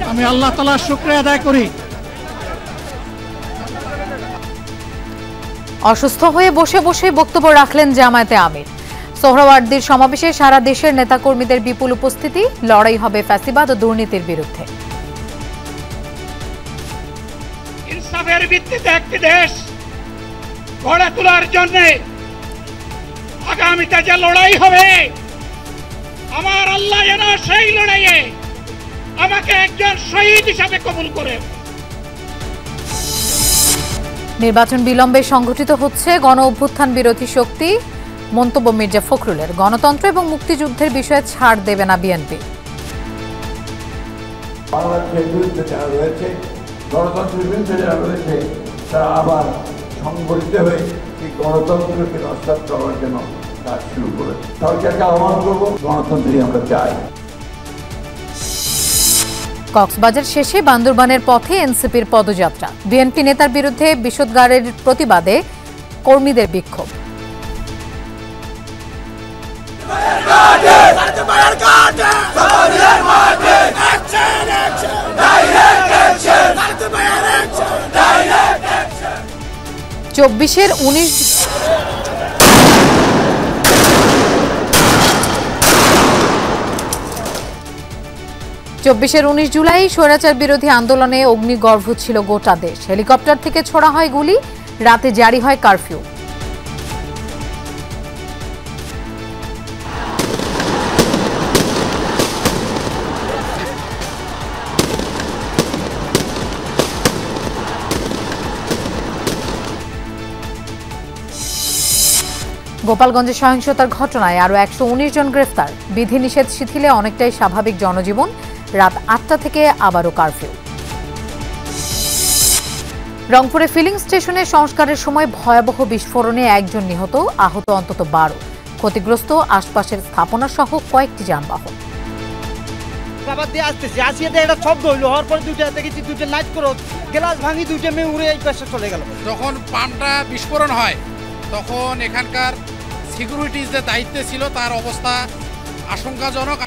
আমি আল্লাহ তাআলার শুকরিয়া আদায় করি। অসুস্থ হয়ে বসে বসে বক্তব্য রাখলেন জামায়াতে আমির। সোহরাওয়ার্দীর সমাবেশে সারা দেশের নেতাকর্মীদের বিপুল উপস্থিতি। লড়াই হবে ফ্যাসিবাদ ও দুর্নীতির বিরুদ্ধে। ইনসাফের ভিত্তিতে একটি দেশ গড়ে তোলার জন্য আগামীতে যে লড়াই হবে, আমার আল্লাহ যেন সেই লড়াইয়ে আমাকে একজন শহীদ হিসাবে কবুল করে। নির্বাচন বিলম্বে সংগঠিত হচ্ছে গণ অভ্যুত্থান বিরোধী শক্তি। মন্তব্য মির্জা ফখরুলের। গণতন্ত্র এবং মুক্তিযুদ্ধের বিষয়ে ছাড় দেবে না বিএনপি। বাংলাদেশের বিরুদ্ধে যারা রয়েছে, গণতন্ত্রের বিরুদ্ধে যারা রয়েছে, তারা আবার সংগঠিত হয়ে এই গণতন্ত্রকে নস্বাত করার জন্য কাজ শুরু করে। সরকারকে আহ্বান করবো, গণতন্ত্রই আমরা চাই। কক্সবাজার শেষে বান্দরবানের পথে এনসিপির পদযাত্রা। বিএনপি নেতার বিরুদ্ধে বিষোদ্গারের প্রতিবাদে কর্মীদের বিক্ষোভ। চব্বিশের 19 জুলাই স্বৈরাচার বিরোধী আন্দোলনে অগ্নিগর্ভ ছিল গোটা দেশ। হেলিকপ্টার থেকে ছোড়া হয় গুলি, রাতে জারি হয় কারফিউ। গোপালগঞ্জে সহিংসতার ঘটনায় আরও 119 জন গ্রেফতার। বিধিনিষেধ শিথিলে অনেকটাই স্বাভাবিক জনজীবন। রাত 8টা থেকে আবারও কারফিউ। রংপুরে ফিলিং স্টেশনে সংস্কারের সময় ভয়াবহ বিস্ফোরণে একজন নিহত, আহত অন্তত 12। ক্ষতিগ্রস্ত আশপাশের স্থাপনা সহ কয়েকটি যানবাহন। যখন পাম্পটা বিস্ফোরণ হয় তখন এখানকার সিকিউরিটিজ যে দায়িত্বে ছিল তার অবস্থা আশঙ্কাজনক।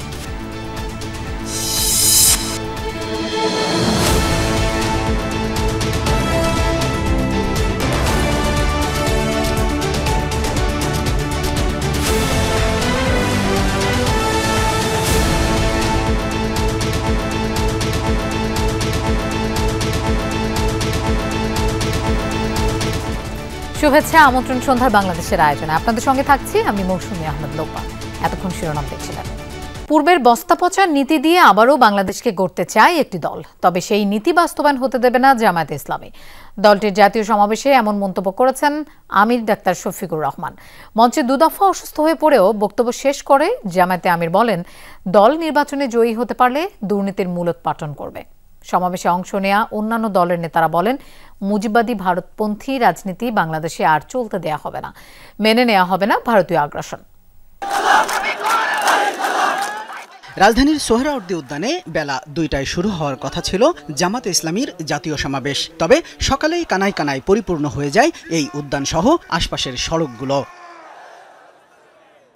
শুভেচ্ছা, আমন্ত্রণ সন্ধ্যার বাংলাদেশের আয়োজনে আপনাদের সঙ্গে থাকছি আমি মৌসুমী আহমেদ লোপা। এতক্ষণ শিরোনাম দেখছিলেন। পূর্বের বস্তা পচা নীতি দিয়ে আবারও বাংলাদেশকে গড়তে চায় একটি দল, তবে সেই নীতি বাস্তবায়ন হতে দেবে না জামায়াতে ইসলামী। দলটির জাতীয় সমাবেশে এমন মন্তব্য করেছেন আমির ডাক্তার শফিকুর রহমান। মঞ্চে দুদফা অসুস্থ হয়ে পড়েও বক্তব্য শেষ করে জামায়াতে আমির বলেন, দল নির্বাচনে জয়ী হতে পারলে দুর্নীতির মূলোৎপাটন করবে। সমাবেশে অংশ নেয়া অন্যান্য দলের নেতারা বলেন, মুজিববাদী ভারতপন্থী রাজনীতি বাংলাদেশে আর চলতে দেয়া হবে না, মেনে নেওয়া হবে না ভারতীয় আগ্রাসন। রাজধানীর সোহরাওয়ার্দী উদ্যানে বেলা 2টায় শুরু হওয়ার কথা ছিল জামাতে ইসলামীর জাতীয় সমাবেশ, তবে সকালেই কানায় কানায় পরিপূর্ণ হয়ে যায় এই উদ্যান সহ আশপাশের সড়কগুলো।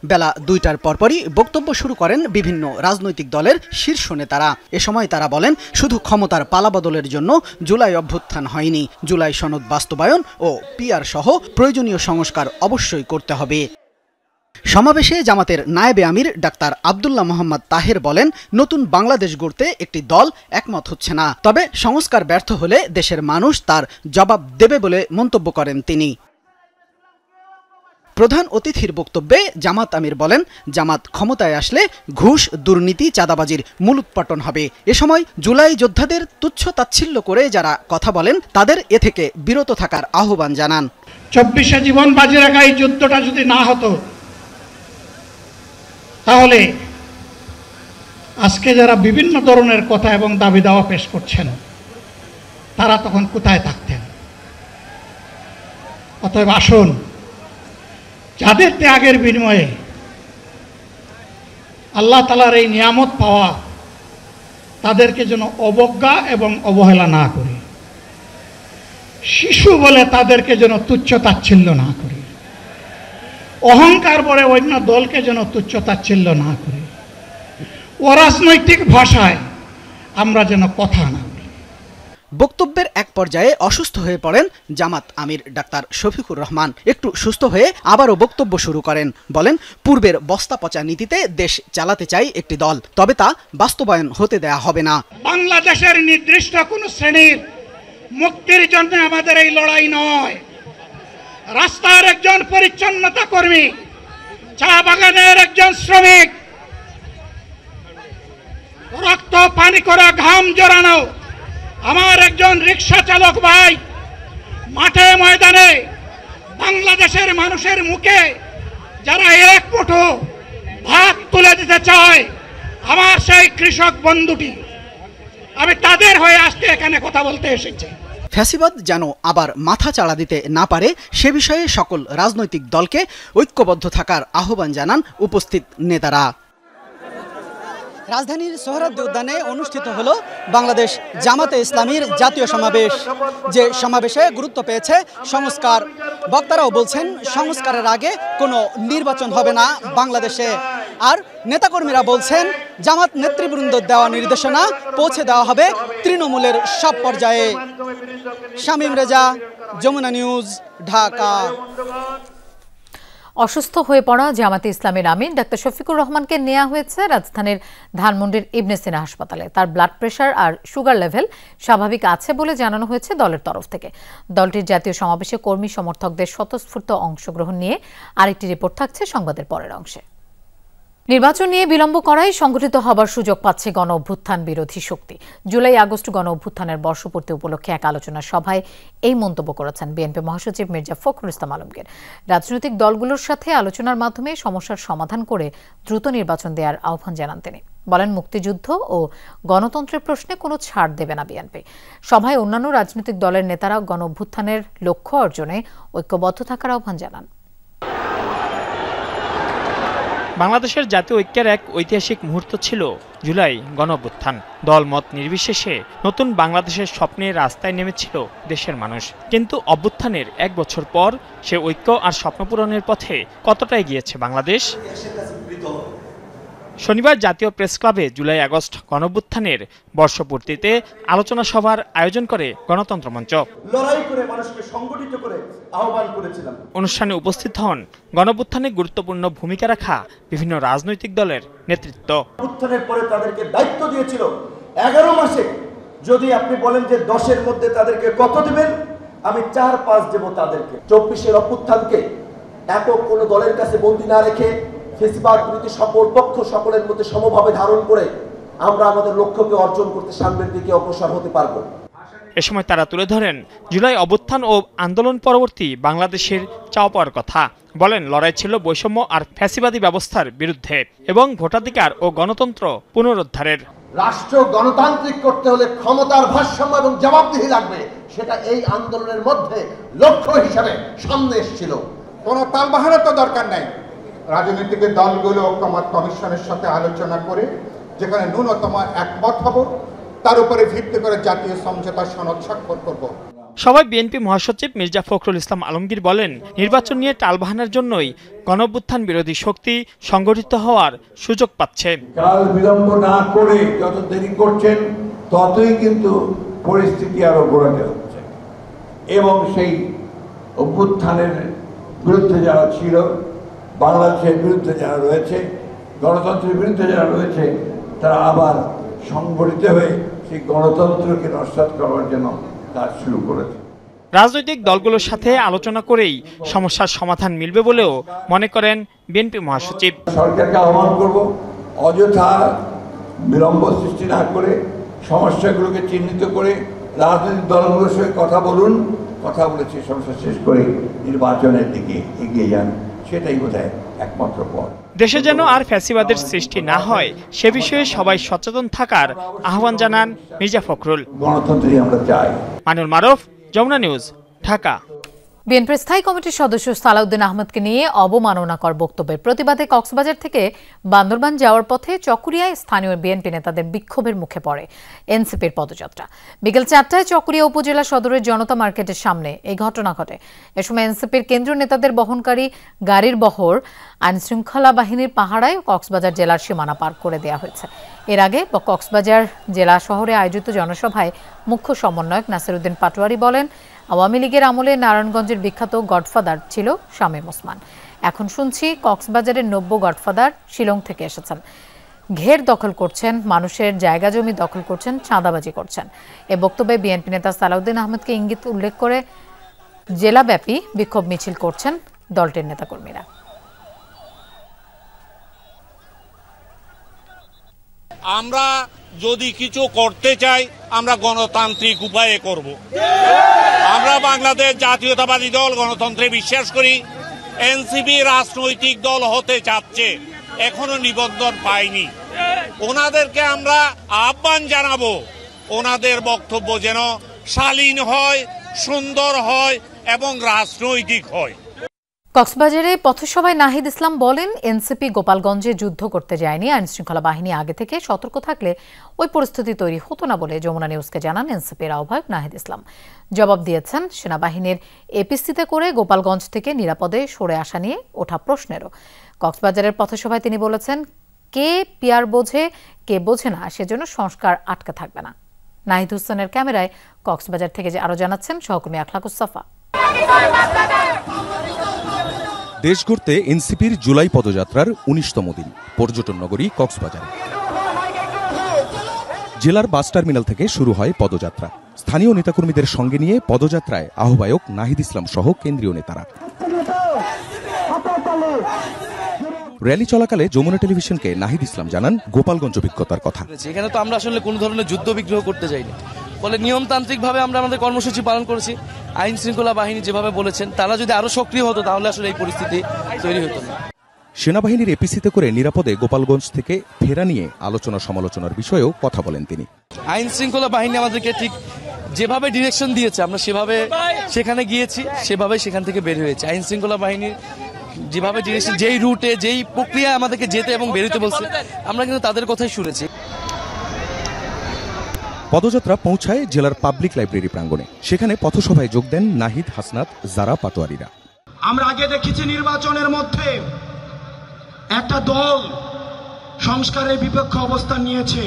বেলা 2টার পরপরই বক্তব্য শুরু করেন বিভিন্ন রাজনৈতিক দলের শীর্ষ নেতারা। এ সময় তারা বলেন, শুধু ক্ষমতার পালাবদলের জন্য জুলাই অভ্যুত্থান হয়নি, জুলাই সনদ বাস্তবায়ন ও পিআর সহ প্রয়োজনীয় সংস্কার অবশ্যই করতে হবে। সমাবেশে জামাতের নায়েবে আমির ডাক্তার আব্দুল্লাহ মোহাম্মদ তাহের বলেন, নতুন বাংলাদেশ গড়তে একটি দল একমত হচ্ছে না, তবে সংস্কার ব্যর্থ হলে দেশের মানুষ তার জবাব দেবে বলে মন্তব্য করেন তিনি। প্রধান অতিথির বক্তব্যে জামাত আমির বলেন, জামাত ক্ষমতায় আসলে ঘুষ, দুর্নীতি, চাঁদাবাজির মূলোৎপাটন হবে। এ সময় জুলাই যোদ্ধাদের তুচ্ছ তাচ্ছিল্য করে যারা কথা বলেন তাদের এ থেকে বিরত থাকার আহ্বান জানান। 24 জীবন বাজি রাখা এই যুদ্ধটা যদি না হতো, তাহলে আজকে যারা বিভিন্ন ধরনের কথা এবং দাবি দাওয়া পেশ করছেন তারা তখন কোথায় থাকতেন? অতএব আসুন, যাদের ত্যাগের বিনিময়ে আল্লাহ তাআলার এই নিয়ামত পাওয়া, তাদেরকে যেন অবজ্ঞা এবং অবহেলা না করি। শিশু বলে তাদেরকে যেন তুচ্ছ তাচ্ছিল্য না করি। অহংকার বলে অন্য দলকে যেন তুচ্ছতাচ্ছিল্য না করে, অরাজনৈতিক ভাষায় আমরা যেন কথা না বলি। বক্তব্যের এক পর্যায়ে অসুস্থ হয়ে পড়েন জামাত আমির ডাক্তার শফিকুর রহমান। একটু সুস্থ হয়ে আবারও বক্তব্য শুরু করেন। বলেন, পূর্বের বস্তা পচা নীতিতে দেশ চালাতে চাই একটি দল, তবে তা বাস্তবায়ন হতে দেয়া হবে না। বাংলাদেশের নির্দিষ্ট কোন শ্রেণীর মুক্তির জন্য আমাদের এই লড়াই নয়। রাস্তার একজন পরিচ্ছন্নতা কর্মী, চা বাগানের একজন শ্রমিক, রক্ত পানি করা ঘাম জড়ানো আমার একজন রিক্সা চালক ভাই মাঠে ময়দানে বাংলাদেশের মানুষের মুখে যারা এক মুঠো ভাত তুলে দিতে চায়, আমার সেই কৃষক বন্ধুটি, আমি তাদের হয়ে আজকে এখানে কথা বলতে এসেছি। ফ্যাসিবাদ যেন আবার মাথা চাড়া দিতে না পারে সে বিষয়ে সকল রাজনৈতিক দলকে ঐক্যবদ্ধ থাকার আহ্বান জানান উপস্থিত নেতারা। রাজধানীর সোহরাওয়ার্দী উদ্যানে অনুষ্ঠিত হলো বাংলাদেশ জামাতে ইসলামীর জাতীয় সমাবেশ, যে সমাবেশে গুরুত্ব পেয়েছে সংস্কার। বক্তারাও বলছেন, সংস্কারের আগে কোনো নির্বাচন হবে না বাংলাদেশে। আর নেতাকর্মীরা বলছেন, জামাত নেতৃবৃন্দ দেওয়া নির্দেশনা পৌঁছে দেওয়া হবে তৃণমূলের সব পর্যায়ে। শামীম রেজা, যমুনা নিউজ, ঢাকা। অসুস্থ হয়ে পড়া জামাতে ইসলামের আমির ডাক্তার শফিকুর রহমানকে নেওয়া হয়েছে রাজধানীর ধানমন্ডির ইবনে সিনা হাসপাতালে। তার ব্লাড প্রেশার আর সুগার লেভেল স্বাভাবিক আছে বলে জানানো হয়েছে দলের তরফ থেকে। দলটির জাতীয় সমাবেশে কর্মী সমর্থকদের স্বতঃস্ফূর্ত অংশগ্রহণ নিয়ে আরেকটি রিপোর্ট থাকছে সংবাদের পরের অংশে। নির্বাচন নিয়ে বিলম্ব করায় সংগঠিত হবার সুযোগ পাচ্ছে গণ অভ্যুত্থান বিরোধী শক্তি। জুলাই আগস্ট গণ অভ্যুত্থানের বর্ষপূর্তি উপলক্ষে এক আলোচনা সভায় এই মন্তব্য করেছেন বিএনপি মহাসচিব মির্জা ফখরুল ইসলাম আলমগীর। রাজনৈতিক দলগুলোর সাথে আলোচনার মাধ্যমে সমস্যার সমাধান করে দ্রুত নির্বাচন দেওয়ার আহ্বান জানান তিনি। বলেন, মুক্তিযুদ্ধ ও গণতন্ত্রের প্রশ্নে কোনো ছাড় দেবে না বিএনপি। সভায় অন্যান্য রাজনৈতিক দলের নেতারা গণ অভ্যুত্থানের লক্ষ্য অর্জনে ঐক্যবদ্ধ থাকার আহ্বান জানান। বাংলাদেশের জাতীয় ঐক্যের এক ঐতিহাসিক মুহূর্ত ছিল জুলাই গণঅভ্যুত্থান। দলমত নির্বিশেষে নতুন বাংলাদেশের স্বপ্নে রাস্তায় নেমেছিল দেশের মানুষ। কিন্তু অভ্যুত্থানের এক বছর পর সে ঐক্য আর স্বপ্ন পূরণের পথে কতটা এগিয়েছে বাংলাদেশ? শনিবার জাতীয় প্রেস ক্লাবে জুলাই আগস্ট গণঅভ্যুত্থানের বর্ষপূর্তিতে আলোচনা সভার আয়োজন করে গণতন্ত্র মঞ্চ। লড়াই করে মানুষকে সংগঠিত করে আহ্বান করেছিলাম। অনুষ্ঠানে উপস্থিত হন গণঅভ্যুত্থানে গুরুত্বপূর্ণ ভূমিকা রাখা বিভিন্ন রাজনৈতিক দলের নেতৃত্ব। অভ্যুত্থানের পরে তাদেরকে দায়িত্ব দিয়েছিল 11 মাসে। যদি আপনি বলেন যে 10-এর মধ্যে তাদেরকে কত দিবেন, আমি 4-5 দেব তাদেরকে। 24-এর অভ্যুত্থানকে একক কোনো দলের কাছে বন্দী না রেখে ফেসিবাদ বিরোধী সকল পক্ষ সকলের মধ্যে সমভাবে ধারণ করে আমরা আমাদের লক্ষ্যকে অর্জন করতে সামনের দিকে অগ্রসর হতে পারব। এ সময় তারা তুলে ধরেন জুলাই অভ্যুত্থান ও আন্দোলন পরবর্তী বাংলাদেশের চাওয়া পাওয়ার কথা। বলেন, লড়াই ছিল বৈষম্য আর ফ্যাসিবাদী ব্যবস্থার বিরুদ্ধে এবং ভোটাধিকার ও গণতন্ত্র পুনরুদ্ধারের। রাষ্ট্র গণতান্ত্রিক করতে হলে ক্ষমতার ভারসাম্য এবং জবাবদিহি লাগবে, সেটা এই আন্দোলনের মধ্যে লক্ষ্য হিসাবে সামনে এসেছিল। কোনো তালবাহারের তো দরকার নাই। রাজনৈতিক দলগুলো ঐক্যমত কমিশনের সাথে আলোচনা করে যেখানে ন্যূনতম একমত হব, তার উপরে ভিত্তি করে জাতীয় সমঝোতা সনদ স্বাক্ষর করব। সভায় বিএনপি মহাসচিব মির্জা ফখরুল ইসলাম আলমগীর বলেন, নির্বাচন নিয়ে টালবাহানার জন্যই গণঅভ্যুত্থান বিরোধী শক্তি সংগঠিত হওয়ার সুযোগ পাচ্ছে। কাল বিলম্ব না করে যত দেরি করছেন ততই কিন্তু পরিস্থিতি আরো ঘোরাতে হচ্ছে, এবং সেই অভ্যুত্থানের বিরুদ্ধে যারা ছিল, বাংলাদেশের বিরুদ্ধে যারা রয়েছে, গণতন্ত্রের বিরুদ্ধে যারা রয়েছে, তারা আবার সংগঠিত হয়ে সেই গণতন্ত্রকে নস্যাৎ করার জন্য কাজ শুরু করেছে। রাজনৈতিক দলগুলোর সাথে আলোচনা করেই সমস্যার সমাধান মিলবে বলেও মনে করেন বিএনপি মহাসচিব। সরকারকে আহ্বান করব, অযথা বিলম্ব সৃষ্টি না করে সমস্যাগুলোকে চিহ্নিত করে রাজনৈতিক দলগুলোর সঙ্গে কথা বলুন, কথা বলে সেই সমস্যা শেষ করে নির্বাচনের দিকে এগিয়ে যান। সেটাই বোধহয় একমাত্র পথ। দেশে যেন আর ফ্যাসিবাদের সৃষ্টি না হয় সে বিষয়ে সবাই সচেতন থাকার আহ্বান জানান মির্জা ফখরুল। গণতন্ত্রই আমরা চাই। মানুল মারুফ, যমুনা নিউজ, ঢাকা। বিএনপির স্থায়ী কমিটির সদস্য সালাউদ্দিন আহমেদকে নিয়ে অবমাননাকর বক্তব্যের প্রতিবাদে কক্সবাজার থেকে বান্দরবান যাওয়ার পথে চকরিয়ায় স্থানীয় বিএনপি নেতাদের বিক্ষোভের মুখে পড়ে এনসিপির পদযাত্রা। বিকেল 4টায় চকরিয়া উপজেলা সদরের জনতা মার্কেটের সামনে এই ঘটনা ঘটে। এ সময় এনসিপির কেন্দ্রীয় নেতাদের বহনকারী গাড়ির বহর আইনশৃঙ্খলা বাহিনীর পাহারায় কক্সবাজার জেলার সীমানা পার করে দেওয়া হয়েছে। এর আগে কক্সবাজার জেলা শহরে আয়োজিত জনসভায় মুখ্য সমন্বয়ক নাসিরউদ্দিন পাটোয়ারি বলেন, আওয়ামী লীগের আমলে নারায়ণগঞ্জের বিখ্যাত গডফাদার ছিল শামীম ওসমান। এখন শুনছি কক্সবাজারের নব্য গডফাদার শিলং থেকে এসেছেন, ঘের দখল করছেন, মানুষের জায়গা জমি দখল করছেন, চাঁদাবাজি করছেন। এ বক্তব্যে বিএনপি নেতা সালাউদ্দিন আহমেদকে ইঙ্গিত উল্লেখ করে জেলাব্যাপী বিক্ষোভ মিছিল করছেন দলটির নেতাকর্মীরা। আমরা যদি কিছু করতে চাই আমরা গণতান্ত্রিক উপায়ে করব। আমরা বাংলাদেশ জাতীয়তাবাদী দল গণতন্ত্রে বিশ্বাস করি। এনসিপি রাজনৈতিক দল হতে চাচ্ছে, এখনো নিবন্ধন পায়নি। ওনাদেরকে আমরা আহ্বান জানাবো, ওনাদের বক্তব্য যেন শালীন হয়, সুন্দর হয় এবং রাজনৈতিক হয়। কক্সবাজারে পথসভায় নাহিদ ইসলাম বলেন, এনসিপি গোপালগঞ্জে যুদ্ধ করতে যায়নি। আইনশৃঙ্খলা বাহিনী আগে থেকে সতর্ক থাকলে ওই পরিস্থিতি তৈরি হতো না বলে যমুনা নিউজকে জানান এনসিপির আহ্বায়ক নাহিদ ইসলাম। জবাব দিয়েছেন সেনাবাহিনীর এপিসিতে করে গোপালগঞ্জ থেকে নিরাপদে সরে আসা নিয়ে ওঠা প্রশ্নেরও। কক্সবাজারের পথসভায় তিনি বলেছেন, কে পিয়ার বোঝে কে বোঝে না, সেজন্য সংস্কার আটকে থাকবে না। নাহিদ হোসেনের ক্যামেরায় কক্সবাজার থেকে আরো জানাচ্ছেন সহকর্মী আখলাকুস সাফা। দেশ গড়তে এনসিপির জুলাই পদযাত্রার ১৯তম দিন পর্যটন নগরী কক্সবাজারে। জেলার বাস টার্মিনাল থেকে শুরু হয় পদযাত্রা। স্থানীয় নেতাকর্মীদের সঙ্গে নিয়ে পদযাত্রায় আহ্বায়ক নাহিদ ইসলাম সহ কেন্দ্রীয় নেতারা। র্যালি চলাকালে যমুনা টেলিভিশনকে নাহিদ ইসলাম জানান গোপালগঞ্জ অভিজ্ঞতার কথা। এখানে তো আমরা আসলে কোনো ধরনের যুদ্ধ বিগ্রহ করতে যাইনি, ফলে নিয়মতান্ত্রিকভাবে আমরা আমাদের কর্মসূচি পালন করেছি। আইন শৃঙ্খলা বাহিনী যেভাবে বলেছেন, তারা যদি আরো সক্রিয় হতো তাহলে আসলে এই পরিস্থিতি তৈরি হতো না। সেনাবাহিনীর এপিসিতে করে নিরাপদে গোপালগঞ্জ থেকে ফেরা নিয়ে আলোচনা সমালোচনার বিষয়েও কথা বলেন তিনি। আইন শৃঙ্খলা বাহিনী আমাদেরকে ঠিক যেভাবে ডিরেকশন দিয়েছে, আমরা সেভাবে সেখানে গিয়েছি, সেভাবে সেখান থেকে বের হয়েছে। আইন শৃঙ্খলা বাহিনীর যেভাবে ডিরেকশন, যেই রুটে যেই প্রক্রিয়া আমাদেরকে যেতে এবং বেরোতে বলছে, আমরা কিন্তু তাদের কথাই শুনেছি। পদযাত্রা পৌঁছায় জেলার পাবলিক লাইব্রেরি প্রাঙ্গণে। সেখানে পথসভায় যোগ দেন নাহিদ, হাসনাত, জারা, পাটোয়ারিরা। আমরা আগে দেখেছি নির্বাচনের মধ্যে একটা দল সংস্কারের বিপক্ষে অবস্থান নিয়েছে,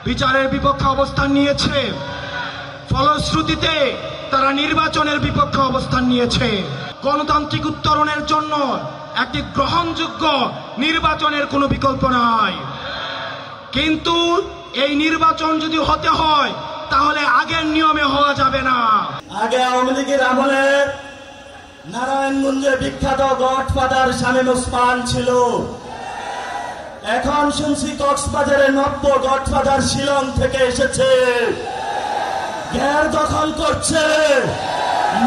বিচারের বিপক্ষে অবস্থান নিয়েছে, ফলশ্রুতিতে তারা নির্বাচনের বিপক্ষে অবস্থান নিয়েছে। গণতান্ত্রিক উত্তরণের জন্য একটি গ্রহণযোগ্য নির্বাচনের কোনো বিকল্প নাই। কিন্তু এই নির্বাচন যদি হতে হয় তাহলে আগের নিয়মে হওয়া যাবে না। আগে আওয়ামী লীগের আমলে নারায়ণগঞ্জে বিখ্যাত গডফাদার শামীম ওসমান ছিল, এখন শুনছি কক্সবাজারে নব্য গডফাদার শিলং থেকে এসেছে। ঘের দখল করছে,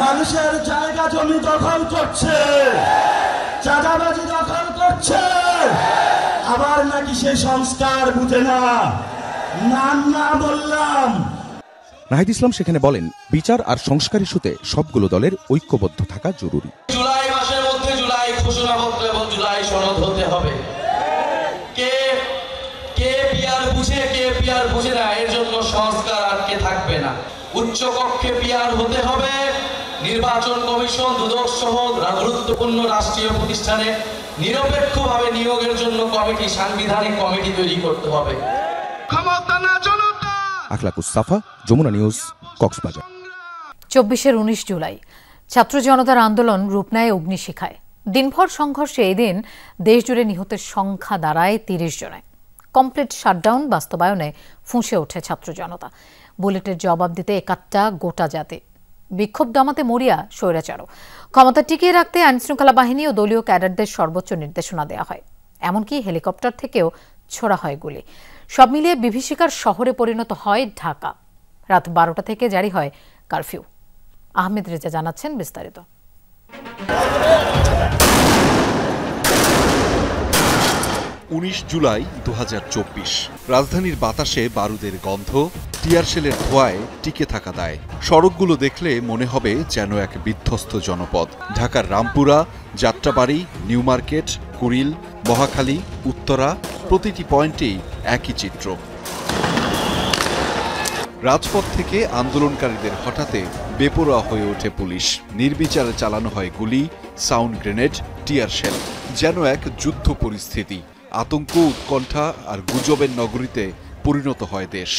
মানুষের জায়গা জমি দখল করছে, চাঁদাবাজি দখল করছে, আবার নাকি সে সংস্কার বুঝে না। নাম না বললাম। নাহিদ ইসলাম সেখানে বলেন, বিচার আর সংস্কার ইস্যুতে সবগুলো দলের ঐক্যবদ্ধ থাকা জরুরি। জুলাই মাসের মধ্যে জুলাই ঘোষণাপত্র এবং জুলাই সনদ হতে হবে। কে পিয়ার বুঝে কে পিয়ার বুঝে না, এর জন্য সংস্কার আটকে থাকবে না। উচ্চ কক্ষে পিয়ার হতে হবে। নির্বাচন কমিশন, দুদক সহ গুরুত্বপূর্ণ রাষ্ট্রীয় প্রতিষ্ঠানে নিরপেক্ষভাবে নিয়োগের জন্য কমিটি, সাংবিধানিক কমিটি তৈরি করতে হবে। ক্ষমতা না জনতা। আখলাকুস সাফা, যমুনা নিউজ, কক্সবাজার। 19 জুলাই ছাত্র জনতার আন্দোলন রূপ নেয় অগ্নিশিখায়। দিনভর সংঘর্ষে এদিন দেশজুড়ে নিহতের সংখ্যা দাঁড়ায় 30 জনে। কমপ্লিট শাটডাউন বাস্তবায়নে ফুঁসে ওঠে ছাত্র জনতা। বুলেটের জবাব দিতে একাত্তা গোটা জাতি। বিক্ষোভ দমাতে মরিয়া স্বৈরাচারও। ক্ষমতা টিকিয়ে রাখতে আইনশৃঙ্খলা বাহিনী ও দলীয় ক্যাডারদের সর্বোচ্চ নির্দেশনা দেওয়া হয়। এমনকি হেলিকপ্টার থেকেও ছোড়া হয় গুলি। সব মিলিয়ে বিভীষিকার শহরে পরিণত হয় ঢাকা। রাত 12টা থেকে জারি হয় কারফিউ। আহমেদ রেজা জানাচ্ছেন বিস্তারিত। 19 জুলাই 2024 রাজধানীর বাতাসে বারুদের গন্ধ, টিয়ার শেলের ধোঁয়ায় টিকে থাকা দায়। সড়কগুলো দেখলে মনে হবে যেন এক বিধ্বস্ত জনপদ। ঢাকার রামপুরা, যাত্রাবাড়ি, নিউ মার্কেট, কুড়িল, মহাখালী, উত্তরা, প্রতিটি পয়েন্টেই একই চিত্র। রাজপথ থেকে আন্দোলনকারীদের হঠাতে বেপরোয়া হয়ে ওঠে পুলিশ। নির্বিচারে চালানো হয় গুলি, সাউন্ড গ্রেনেড, টিয়ার শেল। যেন এক যুদ্ধ পরিস্থিতি। আতঙ্ক, উৎকণ্ঠা আর গুজবের নগরীতে পরিণত হয় দেশ।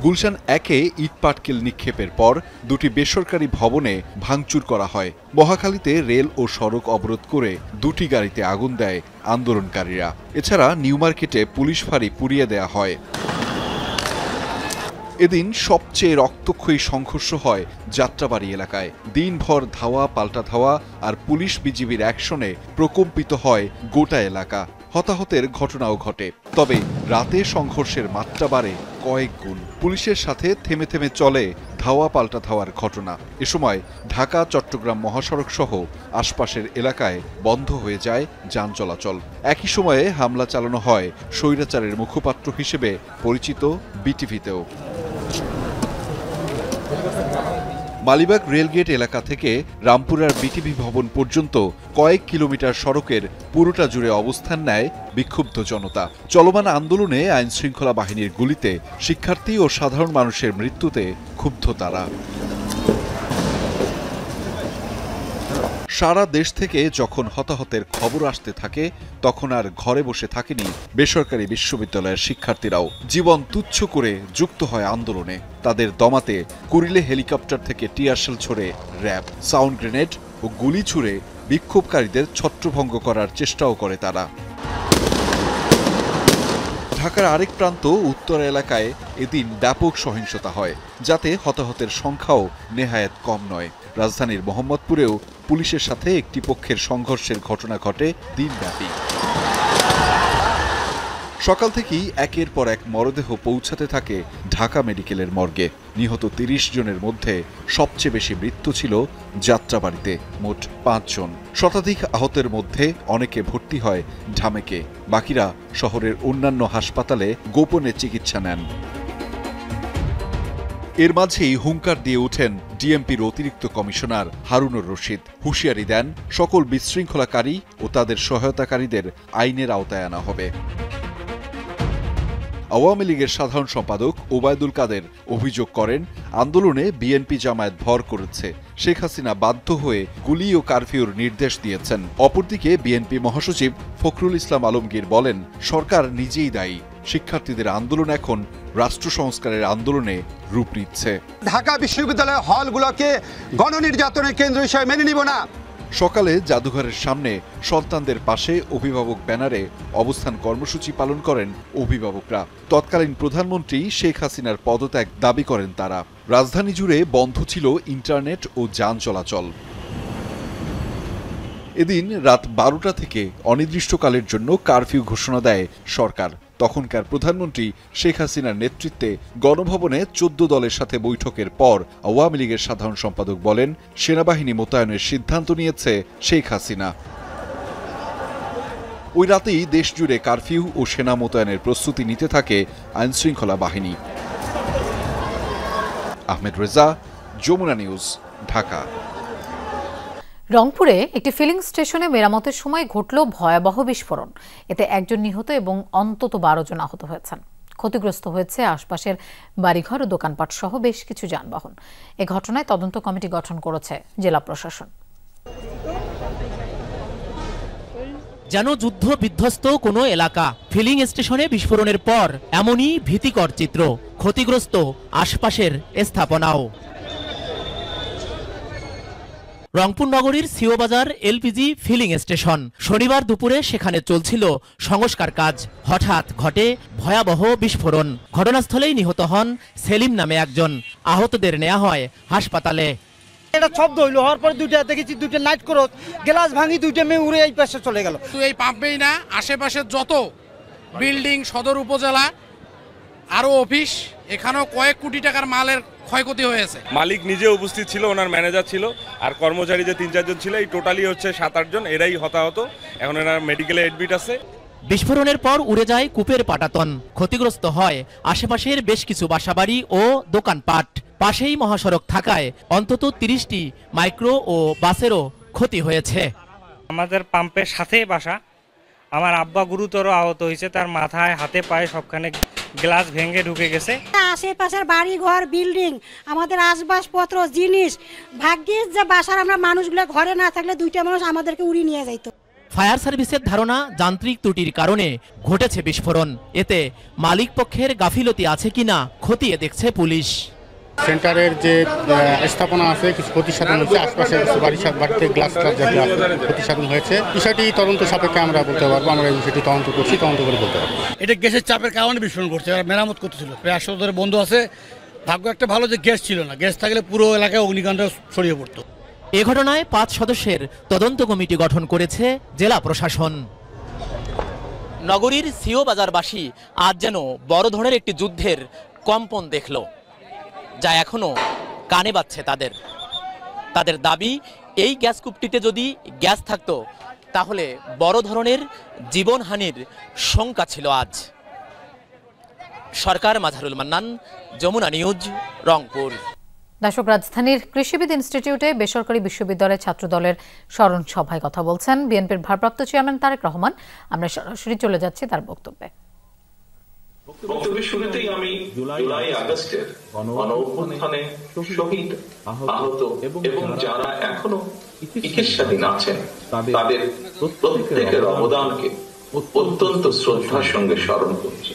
গুলশান 1-এ ইটপাটকেল নিক্ষেপের পর দুটি বেসরকারি ভবনে ভাঙচুর করা হয়। মহাখালীতে রেল ও সড়ক অবরোধ করে দুটি গাড়িতে আগুন দেয় আন্দোলনকারীরা। এছাড়া নিউ মার্কেটে পুলিশ ফাঁড়ি পুড়িয়ে দেয়া হয়। এদিন সবচেয়ে রক্তক্ষয়ী সংঘর্ষ হয় যাত্রাবাড়ি এলাকায়। দিনভর ধাওয়া পাল্টা ধাওয়া আর পুলিশ বিজিবির অ্যাকশনে প্রকম্পিত হয় গোটা এলাকা। হতাহতের ঘটনাও ঘটে। তবে রাতে সংঘর্ষের মাত্রা বাড়ে কয়েক গুণ। পুলিশের সাথে থেমে থেমে চলে ধাওয়া পাল্টা ধাওয়ার ঘটনা। এ সময় ঢাকা চট্টগ্রাম মহাসড়ক সহ আশপাশের এলাকায় বন্ধ হয়ে যায় যান চলাচল। একই সময়ে হামলা চালানো হয় স্বৈরাচারের মুখপাত্র হিসেবে পরিচিত বিটিভিতেও। মালিবাগ রেলগেট এলাকা থেকে রামপুরার বিটিভি ভবন পর্যন্ত কয়েক কিলোমিটার সড়কের পুরোটা জুড়ে অবস্থান নেয় বিক্ষুব্ধ জনতা। চলমান আন্দোলনে আইনশৃঙ্খলা বাহিনীর গুলিতে শিক্ষার্থী ও সাধারণ মানুষের মৃত্যুতে ক্ষুব্ধ তারা। সারা দেশ থেকে যখন হতাহতের খবর আসতে থাকে তখন আর ঘরে বসে থাকেনি বেসরকারি বিশ্ববিদ্যালয়ের শিক্ষার্থীরাও। জীবন তুচ্ছ করে যুক্ত হয় আন্দোলনে। তাদের দমাতে কুড়িলে হেলিকপ্টার থেকে টিয়ারশেল ছোড়ে র্যাব। সাউন্ড গ্রেনেড ও গুলি ছুড়ে বিক্ষোভকারীদের ছত্রভঙ্গ করার চেষ্টাও করে তারা। ঢাকার আরেক প্রান্ত উত্তর এলাকায় এদিন ব্যাপক সহিংসতা হয়, যাতে হতাহতের সংখ্যাও নেহায়েত কম নয়। রাজধানীর মোহাম্মদপুরেও পুলিশের সাথে একটি পক্ষের সংঘর্ষের ঘটনা ঘটে দিনব্যাপী। সকাল থেকেই একের পর এক মরদেহ পৌঁছাতে থাকে ঢাকা মেডিকেলের মর্গে। নিহত ৩০ জনের মধ্যে সবচেয়ে বেশি মৃত্যু ছিল যাত্রাবাড়িতে, মোট ৫ জন। শতাধিক আহতের মধ্যে অনেকে ভর্তি হয় ঢামেকে, বাকিরা শহরের অন্যান্য হাসপাতালে গোপনে চিকিৎসা নেন। এর মাঝেই হুঙ্কার দিয়ে ওঠেন ডিএমপির অতিরিক্ত কমিশনার হারুনুর রশিদ। হুঁশিয়ারি দেন সকল বিশৃঙ্খলাকারী ও তাদের সহায়তাকারীদের আইনের আওতায় আনা হবে। আওয়ামী লীগের সাধারণ সম্পাদক ওবায়দুল কাদের অভিযোগ করেন, আন্দোলনে বিএনপি জামায়াত ভর করেছে। শেখ হাসিনা বাধ্য হয়ে গুলি ও কারফিউর নির্দেশ দিয়েছেন। অপরদিকে বিএনপি মহাসচিব ফখরুল ইসলাম আলমগীর বলেন, সরকার নিজেই দায়ী। শিক্ষার্থীদের আন্দোলন এখন রাষ্ট্র সংস্কারের আন্দোলনে রূপ নিচ্ছে। ঢাকা বিশ্ববিদ্যালয়ের হলগুলোকে গণনির্যাতনের কেন্দ্র হিসেবে মেনে নিব না। সকালে জাদুঘরের সামনে সন্তানদের পাশে অভিভাবক ব্যানারে অবস্থান কর্মসূচি পালন করেন অভিভাবকরা। তৎকালীন প্রধানমন্ত্রী শেখ হাসিনার পদত্যাগ দাবি করেন তারা। রাজধানী জুড়ে বন্ধ ছিল ইন্টারনেট ও যান চলাচল। এদিন রাত 12টা থেকে অনির্দিষ্টকালের জন্য কারফিউ ঘোষণা দেয় সরকার। তখনকার প্রধানমন্ত্রী শেখ হাসিনার নেতৃত্বে গণভবনে 14 দলের সাথে বৈঠকের পর আওয়ামী লীগের সাধারণ সম্পাদক বলেন, সেনাবাহিনী মোতায়েনের সিদ্ধান্ত নিয়েছে শেখ হাসিনা। ওই রাতেই দেশজুড়ে কারফিউ ও সেনা মোতায়েনের প্রস্তুতি নিতে থাকে আইনশৃঙ্খলা বাহিনী। আহমেদ রেজা, যমুনা নিউজ, ঢাকা। রংপুরে একটি ফিলিং স্টেশনে মেরামতের সময় ঘটল ভয়াবহ বিস্ফোরণ। এতে একজন নিহত এবং অন্তত 12 জন আহত হয়েছেন। ক্ষতিগ্রস্ত হয়েছে আশপাশের বাড়িঘর ও দোকানপাট সহ বেশ কিছু যানবাহন। এ ঘটনায় তদন্ত কমিটি গঠন করেছে জেলা প্রশাসন। যেন যুদ্ধ বিধ্বস্ত কোনো এলাকা। ফিলিং স্টেশনে বিস্ফোরণের পর এমনই ভীতিকর চিত্র। ক্ষতিগ্রস্ত আশপাশের স্থাপনাও। রংপুর নগরীর সিওবাজার এলপিজি ফিলিং স্টেশন। শনিবার দুপুরে সেখানে চলছিল সংস্কার কাজ। হঠাৎ ঘটে ভয়াবহ বিস্ফোরণ। ঘটনাস্থলেই নিহত হন সেলিম নামে একজন। আহতদের নেওয়া হয় হাসপাতালে। এটা শব্দ হইলো, হওয়ার পর দুইটা দেখেছি, দুইটা নাইট ক্রস গ্লাস ভাঙি, দুইটা মেয়ে উড়ে এই পাশে চলে গেল। তো এই পাম্পেই না, আশেপাশের যত বিল্ডিং, সদর উপজেলা আরো অফিস, এখানেও কয়েক কোটি টাকার মালের ক্ষয়ক্ষতি হয়েছে। মালিক নিজে উপস্থিত ছিল, ওনার ম্যানেজার ছিল, আর কর্মচারী যে 3-4 জন ছিল, এই টোটালি হচ্ছে 7-8 জন। এরাই হতাহত। এখন এরা মেডিকেলে এডমিট আছে। বিস্ফোরণের পর উড়ে যায় কূপের পাটাতন, ক্ষতিগ্রস্ত হয় আশেপাশের বেশ কিছু বাসাবাড়ি ও দোকানপাট। পাশেই মহাসড়ক থাকায় অন্তত 30টি মাইক্রো ও বাসেরও ক্ষতি হয়েছে। আমাদের পাম্পের সাথেই বাসা। আমার আব্বা গুরুতর আহত হয়েছে, তার মাথায় হাতে পায়ে সবখানে গ্লাস ভেঙে ঢুকে গেছে। আশেপাশের বাড়ি ঘর বিল্ডিং আমাদের আসবাবপত্র জিনিস, ভাগ্যিস যে বাসার আমরা মানুষগুলো ঘরে না থাকলে 2টা মানুষ আমাদেরকে উড়িয়ে নিয়ে যাইতো। ফায়ার সার্ভিসের ধারণা যান্ত্রিক ত্রুটির কারণে ঘটেছে বিস্ফোরণ। এতে মালিক পক্ষের গাফিলতি আছে কিনা খতিয়ে দেখছে পুলিশ। সেন্টারের যে স্থাপনা আছে কিছু ক্ষতিসাধন হয়েছে, আশপাশের কিছু বাড়িতে গ্লাস জাতীয় ক্ষতিসাধন হয়েছে। বিষয়টি তদন্ত সাপেক্ষে আমরা বলতে পারবো, আমরা এই বিষয়টি তদন্ত করছি, তদন্ত করে বলতে পারবো। এটা গ্যাসের চাপের কারণে বিস্ফোরণ করছে, মেরামত করতেছিল, প্রায় 100 ধরে বন্ধ আছে। ভাগ্য একটা ভালো যে গ্যাস ছিল না, গ্যাস থাকলে পুরো এলাকায় অগ্নিকাণ্ড ছড়িয়ে পড়তো। এ ঘটনায় 5 সদস্যের তদন্ত কমিটি গঠন করেছে জেলা প্রশাসন। নগরীর সিও বাজারবাসী আজ যেন বড় ধরনের একটি যুদ্ধের কম্পন দেখল, যা এখনো কানে বাজছে তাদের দাবি, এই গ্যাস কূপটিতে যদি গ্যাস থাকতো তাহলে বড় ধরনের জীবনহানির শঙ্কা ছিল আজ। সরকার, মাঝারুল মান্নান, যমুনা নিউজ, রংপুর। দর্শক, রাজধানীর কৃষিবিদ ইনস্টিটিউটে বেসরকারি বিশ্ববিদ্যালয়ের ছাত্রদলের স্মরণ সভায় কথা বলছেন বিএনপির ভারপ্রাপ্ত চেয়ারম্যান তারেক রহমান। আমরা সরাসরি চলে যাচ্ছি তার বক্তব্যে। বক্তব্যের শুরুতেই আমি জুলাই আগস্টের গণঅভ্যুত্থানে শহীদ, আহত এবং যারা এখনো চিকিৎসাধীন আছেন তাদের প্রত্যেকের অবদানকে অত্যন্ত শ্রদ্ধার সঙ্গে স্মরণ করছি।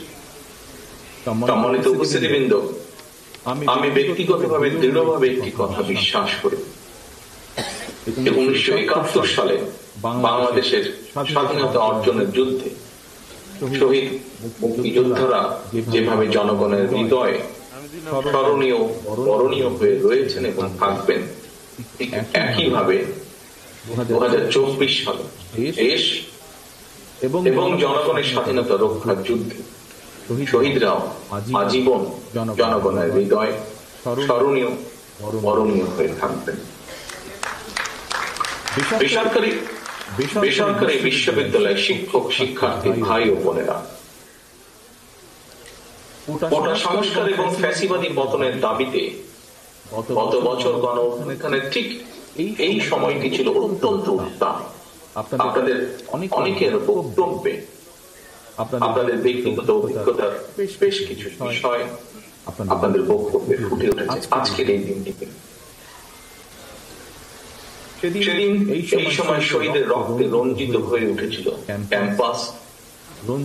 সম্মানিত উপস্থিতিবৃন্দ, আমি ব্যক্তিগতভাবে দৃঢ়ভাবে একটি কথা বিশ্বাস করি, 1971 সালে বাংলাদেশের স্বাধীনতা অর্জনের যুদ্ধে শহীদ মুক্তিযোদ্ধারা যেভাবে জনগণের হৃদয়ে স্মরণীয় বরণীয় হয়ে রয়েছেন এবং থাকবেন, ঠিক একইভাবে 2024 সালে দেশ এবং জনগণের স্বাধীনতা রক্ষার যুদ্ধে শহীদরাও আজীবন জনগণের হৃদয়ে স্মরণীয় বরণীয় হয়ে থাকবেন। বেসরকারি বিশ্ববিদ্যালয়ের শিক্ষক শিক্ষার্থী ভাই ও বোনেরা, কোটা সংস্কার এবং ফ্যাসিবাদী পতনের দাবিতে গত বছর গণঅভ্যুত্থানের ঠিক এই সময়টি ছিল অত্যন্ত উত্তাপ। আপনাদের অনেকের বক্তব্যে আপনাদের ব্যক্তিগত অভিজ্ঞতার বেশ কিছু বিষয় আপনাদের বক্তব্যে ফুটে উঠেছে আজকের এই দিনটিতে। সেদিন এই সময় শহীদের রক্তে রঞ্জিত হয়ে উঠেছিল ক্যাম্পাস,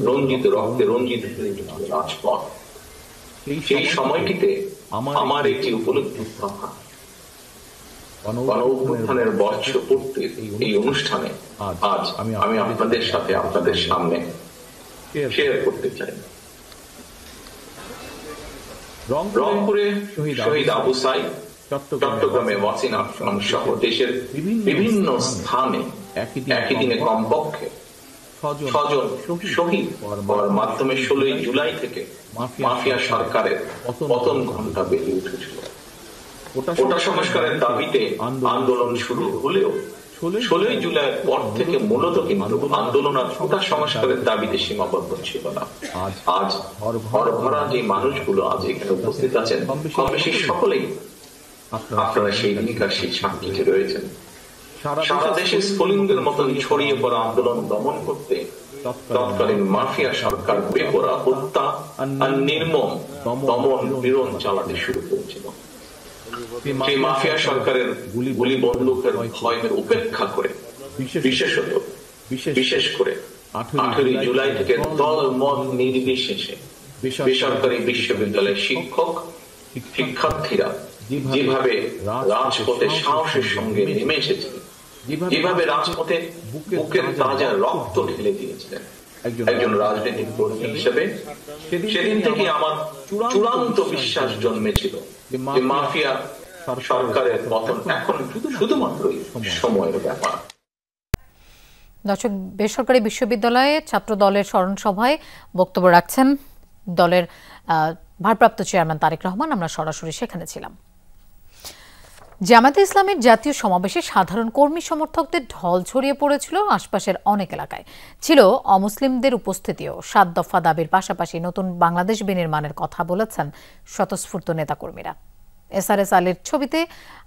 রঞ্জিত রক্তে রঞ্জিত হয়ে উঠেছিল রাজপথ। সেই সময়টিতে আমার একটি উপলব্ধি থাকা, গণঅভ্যুত্থানের বর্ষপূর্তির এই অনুষ্ঠানে আজ আমি আপনাদের সাথে আপনাদের সামনে শেয়ার করতে চাই। রংপুরে শহীদ আবু সাইদ, চট্টগ্রামে ওয়াসিম আকরাম সহ দেশের বিভিন্ন স্থানে একই দিনে কমপক্ষে 6 জন শহীদ হওয়ার মাধ্যমে 16 জুলাই থেকে মাফিয়া সরকারের পতন ঘণ্টা বেজে উঠেছিল। কোটা সংস্কারের দাবিতে আন্দোলন শুরু হলেও 16 জুলাইয়ের পর থেকে মূলত কিন্তু আন্দোলন আর কোটা সংস্কারের দাবিতে সীমাবদ্ধ ছিল না। আজ ভরা যে মানুষগুলো আজ এখানে উপস্থিত আছেন, কম বেশি সকলেই আপনারা সেই দিনকার সেই সাক্ষীতে রয়েছেন। সারা দেশে স্ফুলিঙ্গের মতন ছড়িয়ে পড়া আন্দোলন দমন করতে তৎকালীন মাফিয়া সরকার বেপরোয়া হত্যা আর নির্মম দমন পীড়ন চালাতে শুরু করেছিল। সেই মাফিয়া সরকারের গুলি বন্দুকের ভয়কে উপেক্ষা করে বিশেষ করে 18 জুলাই থেকে দল মত নির্বিশেষে বেসরকারি বিশ্ববিদ্যালয়ের শিক্ষক শিক্ষার্থীরা যেভাবে রাজপথে সাহসের সঙ্গে নেমে এসেছিলেন, যেভাবে রাজপথে বুকের তাজা রক্ত ঢেলে দিয়েছিলেন, একজন রাজনৈতিক কর্মী হিসেবে সেদিন থেকে আমার চূড়ান্ত বিশ্বাস জন্মেছিল যে মাফিয়া সরকারের পতন এখন শুধুমাত্রই সময়ের ব্যাপার। দর্শক, বেসরকারি বিশ্ববিদ্যালয়ে ছাত্র দলের স্মরণ সভায় বক্তব্য রাখছেন দলের ভারপ্রাপ্ত চেয়ারম্যান তারেক রহমান। আমরা সরাসরি সেখানে ছিলাম। জামায়াতে ইসলামের জাতীয় সমাবেশে সাধারণ কর্মী সমর্থকদের ঢল ছড়িয়ে পড়েছিল আশপাশের অনেক এলাকায়। ছিল অমুসলিমদের উপস্থিতিও। 7 দফা দাবির পাশাপাশি নতুন বাংলাদেশ বিনির্মাণের কথা বলেছেন স্বতঃস্ফূর্ত নেতাকর্মীরা। SRS আলীর ছবিতে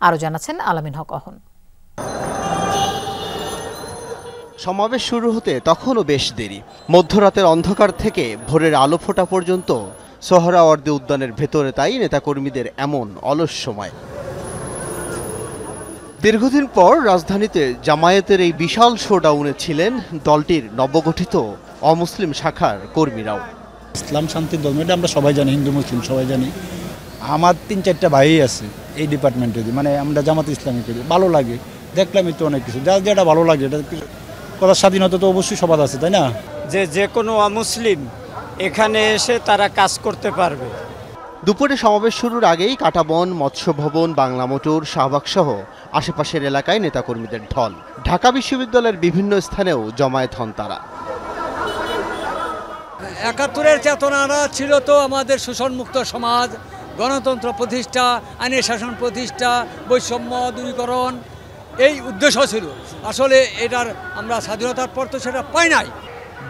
আরও জানাচ্ছেন আলামিন হক অহন। সমাবেশ শুরু হতে তখনও বেশ দেরি। মধ্যরাতের অন্ধকার থেকে ভোরের আলো ফোটা পর্যন্ত সোহরাওয়ার্দী উদ্যানের ভেতরে তাই নেতাকর্মীদের এমন অলস সময়। দীর্ঘদিন পর রাজধানীতে জামায়াতের এই বিশাল শোডাউনে ছিলেন দলটির নবগঠিত অমুসলিম শাখার কর্মীরাও। ইসলাম শান্তির ধর্ম, এটা আমরা সবাই জানি, হিন্দু মুসলিম সবাই জানি। আমার 3-4টা ভাই আছে এই ডিপার্টমেন্টে, মানে আমরা জামাত ইসলামী করি, ভালো লাগে, দেখলাম একটু অনেক কিছু, যার যেটা ভালো লাগে। এটা কথার স্বাধীনতা তো অবশ্যই সবার আছে, তাই না? যে কোনো অমুসলিম এখানে এসে তারা কাজ করতে পারবে। দুপুরে সমাবেশ শুরুর আগেই কাঁটাবন, মৎস্য ভবন, বাংলা মোটর, শাহবাগ সহ আশেপাশের এলাকায় নেতাকর্মীদের ঢল। ঢাকা বিশ্ববিদ্যালয়ের বিভিন্ন স্থানেও জমায়েত হন তারা। ৭১-এর চেতনাটা ছিল তো আমাদের শোষণমুক্ত সমাজ, গণতন্ত্র প্রতিষ্ঠা, আইনের শাসন প্রতিষ্ঠা, বৈষম্য দূরীকরণ, এই উদ্দেশ্য ছিল। আসলে এটার আমরা স্বাধীনতার পর তো সেটা পাই নাই।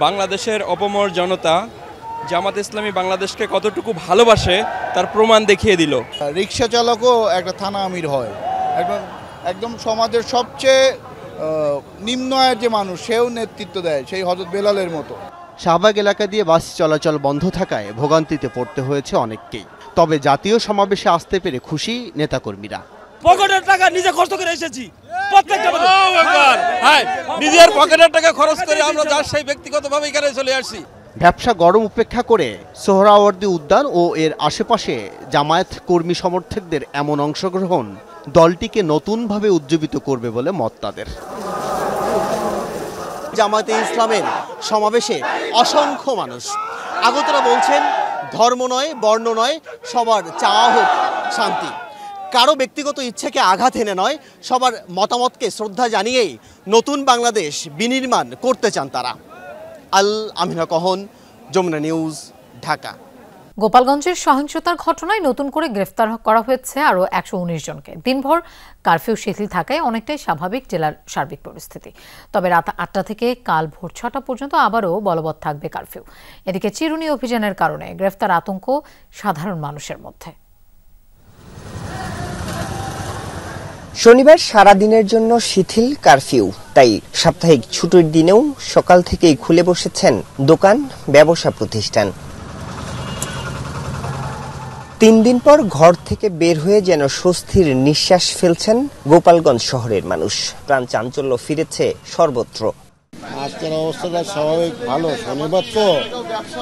বাংলাদেশের অপমর জনতা জামাত ইসলামী বাংলাদেশকে কতটুকু ভালোবাসে তার প্রমাণ দেখিয়ে দিল। রিক্সা চালকও একটা থানা আমির হয়, একদম সমাজের সবচেয়ে নিম্ন আয়ের যে মানুষ, সেও নেতৃত্ব দেয়, সেই হযরত বেলালের মতো। শাহবাগ এলাকা দিয়ে বাস চলাচল বন্ধ থাকায় ভোগান্তিতে পড়তে হয়েছে অনেককেই। তবে জাতীয় সমাবেশে আসতে পেরে খুশি নেতাকর্মীরা। পকেটের টাকা নিজে খরচ করে এসেছি, নিজের পকেটের টাকা খরচ করে আমরা যার সেই ব্যক্তিগতভাবে এখানে চলে আসছি। ব্যবসা গরম উপেক্ষা করে সোহরাওয়ার্দী উদ্যান ও এর আশেপাশে জামায়াত কর্মী সমর্থকদের এমন অংশগ্রহণ দলটিকে নতুনভাবে উজ্জীবিত করবে বলে মত তাদের। জামায়াতে ইসলামের সমাবেশে অসংখ্য মানুষ। আগতরা বলছেন, ধর্ম নয়, বর্ণ নয়, সবার চাওয়া হোক শান্তি। কারো ব্যক্তিগত ইচ্ছাকে আঘাত এনে নয়, সবার মতামতকে শ্রদ্ধা জানিয়েই নতুন বাংলাদেশ বিনির্মাণ করতে চান তারা। আমিন হক অহন, যমুনা নিউজ, ঢাকা। গোপালগঞ্জের সহিংসতার ঘটনায় নতুন করে গ্রেফতার করা হয়েছে আরও 119 জনকে। দিনভর কারফিউ শিথিল থাকায় অনেকটাই স্বাভাবিক জেলার সার্বিক পরিস্থিতি। তবে রাত 8টা থেকে কাল ভোর 6টা পর্যন্ত আবারও বলবৎ থাকবে কারফিউ। এদিকে চিরুনি অভিযানের কারণে গ্রেফতার আতঙ্ক সাধারণ মানুষের মধ্যে। শনিবার সারাদিনের জন্য শিথিল কারফিউ, তাই সাপ্তাহিক ছুটির দিনেও সকাল থেকেই খুলে বসেছেন দোকান, ব্যবসা প্রতিষ্ঠান। 3 দিন পর ঘর থেকে বের হয়ে যেন স্বস্তির নিঃশ্বাস ফেলছেন গোপালগঞ্জ শহরের মানুষ। প্রাণ চাঞ্চল্য ফিরেছে সর্বত্র। আজকের অবস্থাটা স্বাভাবিক ভালো। শনিবার তো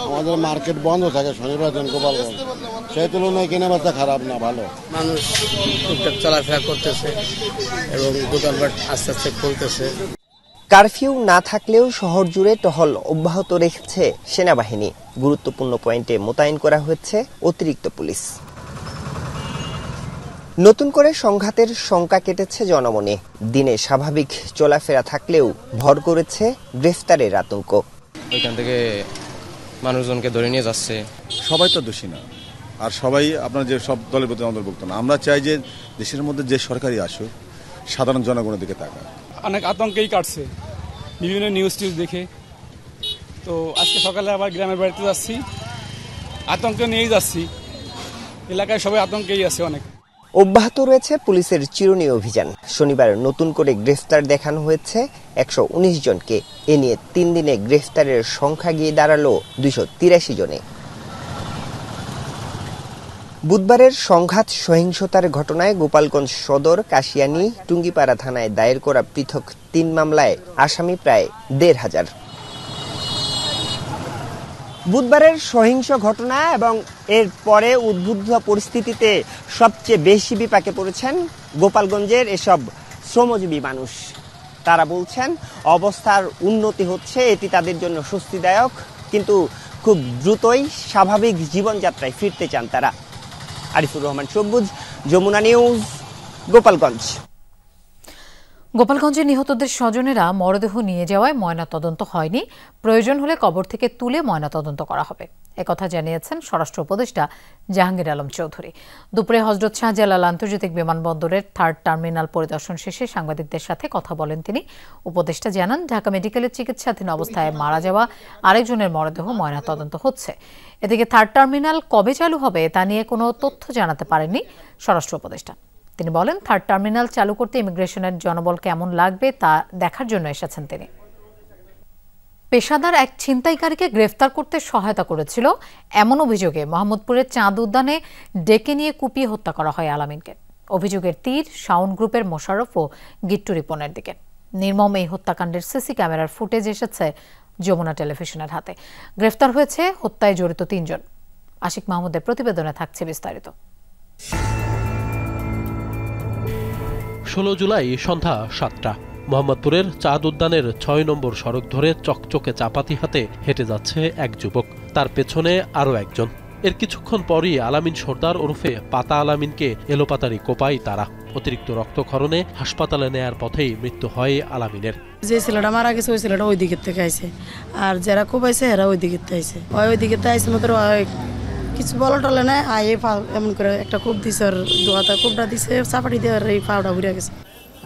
আমাদের মার্কেট বন্ধ থাকে, শনিবার দিন গোপালগঞ্জ, সেই তুলনায় কেনাবেচা খারাপ না, ভালো। মানুষ টুকটাক চলাফেরা করতেছে এবং দোকানপাট আস্তে আস্তে খুলতেছে। কারফিউ না থাকলেও শহর জুড়ে টহল অব্যাহত রেখেছে সেনাবাহিনী। গুরুত্বপূর্ণ পয়েন্টে মোতায়েন করা হয়েছে অতিরিক্ত পুলিশ। নতুন করে সংঘাতের শঙ্কা কেটেছে জনমনে। দিনে স্বাভাবিক চলাফেরা থাকলেও ভর করেছে গ্রেফতারের আতঙ্ক। ওইখান থেকে মানুষজনকে ধরে নিয়ে যাচ্ছে। সবাই তো দোষী না, আর সবাই আপনার যে সব দলের প্রতি অন্তর্ভুক্ত না। আমরা চাই যে দেশের মধ্যে যে সরকারই আসুক, সাধারণ জনগণের দিকে তাকায়। অনেক আতঙ্কেই কাটছে বিভিন্ন নিউজ দেখে। তো আজকে সকালে আবার গ্রামের বাড়িতে যাচ্ছি, আতঙ্ক নিয়েই যাচ্ছি। এলাকায় সবাই আতঙ্কেই আছে অনেক। অব্যাহত রয়েছে পুলিশের চিরুনি অভিযান। শনিবার নতুন করে গ্রেফতার দেখানো হয়েছে 119 জনকে। এ নিয়ে 3 দিনে গ্রেফতারের সংখ্যা গিয়ে দাঁড়ালো 283 জনে। বুধবারের সংঘাত সহিংসতার ঘটনায় গোপালগঞ্জ সদর, কাশিয়ানী, টুঙ্গিপাড়া থানায় দায়ের করা পৃথক 3 মামলায় আসামি প্রায় 1,500। বুধবারের সহিংস ঘটনা এবং এর পরে উদ্বুদ্ধ পরিস্থিতিতে সবচেয়ে বেশি বিপাকে পড়েছেন গোপালগঞ্জের এসব শ্রমজীবী মানুষ। তারা বলছেন অবস্থার উন্নতি হচ্ছে, এটি তাদের জন্য স্বস্তিদায়ক, কিন্তু খুব দ্রুতই স্বাভাবিক জীবনযাত্রায় ফিরতে চান তারা। আরিফুর রহমান সবুজ, যমুনা নিউজ, গোপালগঞ্জ। গোপালগঞ্জে নিহতদের স্বজনেরা মরদেহ নিয়ে যাওয়ায় ময়নাতদন্ত হয়নি। প্রয়োজন হলে কবর থেকে তুলে ময়নাতদন্ত করা হবে। একথা জানিয়েছেন স্বরাষ্ট্র উপদেষ্টা জাহাঙ্গীর আলম চৌধুরী। দুপুরে হযরত শাহজালাল আন্তর্জাতিক বিমানবন্দরের 3rd টার্মিনাল পরিদর্শন শেষে সাংবাদিকদের সাথে কথা বলেন তিনি। উপদেষ্টা জানান, ঢাকা মেডিকেলের চিকিৎসাধীন অবস্থায় মারা যাওয়া আরেকজনের মরদেহ ময়নাতদন্ত হচ্ছে। এদিকে 3rd টার্মিনাল কবে চালু হবে তা নিয়ে কোনো তথ্য জানাতে পারেননি স্বরাষ্ট্র উপদেষ্টা। তিনি বলেন, 3rd টার্মিনাল চালু করতে ইমিগ্রেশনের জনবল কেমন লাগবে তা দেখার জন্য এসেছেন তিনি। পেশাদার এক ছিনতাইকারীকে গ্রেফতার করতে সহায়তা করেছিল এমন অভিযোগে মোহাম্মদপুরের চাঁদ উদ্যানে ডেকে নিয়ে কুপিয়ে হত্যা করা হয় আলামিনকে। অভিযোগের তীর শাওন গ্রুপের মোশাররফ ও গিট্টু রিপনের দিকে। নির্মম এই হত্যাকাণ্ডের সিসি ক্যামেরার ফুটেজ এসেছে যমুনা টেলিভিশনের হাতে। গ্রেফতার হয়েছে হত্যায় জড়িত 3 জন। আশিক মাহমুদের প্রতিবেদনে থাকছে বিস্তারিত। 16 জুলাই সন্ধ্যা 7টা। মোহাম্মদপুরের চাঁদ উদ্যানের 6 নম্বর সড়ক ধরে চকচকে চাপাতি হাতে হেঁটে যাচ্ছে এক যুবক, তার পেছনে আরও একজন। এর কিছুক্ষণ পরই আলামিন সর্দার ওরফে পাতা আলামিনকে এলোপাতারি কোপায় তারা। অতিরিক্ত রক্তক্ষরণে হাসপাতালে নেয়ার পথেই মৃত্যু হয় আলামিনের। যে ছেলেটা মারা গেছে ওই ছেলেটা ওই দিকের থেকে আইছে, আর যারা কোপাইছে এরা ওই দিকের থেকে আইছে। ওই দিকের থেকে আইছে মাত্র কিছু বলা টলে না, আয়ে এমন করে একটা কোপ দিছে, আর দোয়াটা কোপটা দিছে, চাপাটি দিয়ে এই পাউডা ঘুরে গেছে।